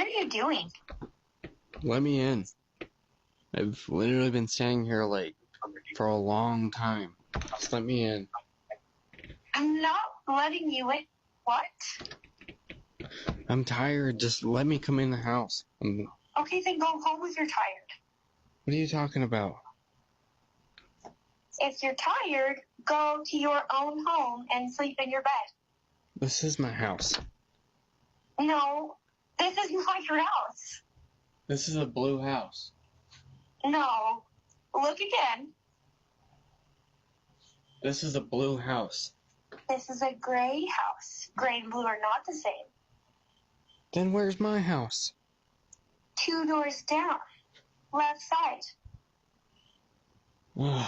are you doing? Let me in. I've literally been standing here, for a long time. Just let me in. I'm not letting you in. What? I'm tired. Just let me come in the house. Okay, then go home if you're tired. What are you talking about? If you're tired, go to your own home and sleep in your bed. This is my house. No, this is not your house. This is a blue house. No, look again. This is a blue house. This is a gray house. Gray and blue are not the same. Then where's my house? 2 doors down. Left side. Ugh.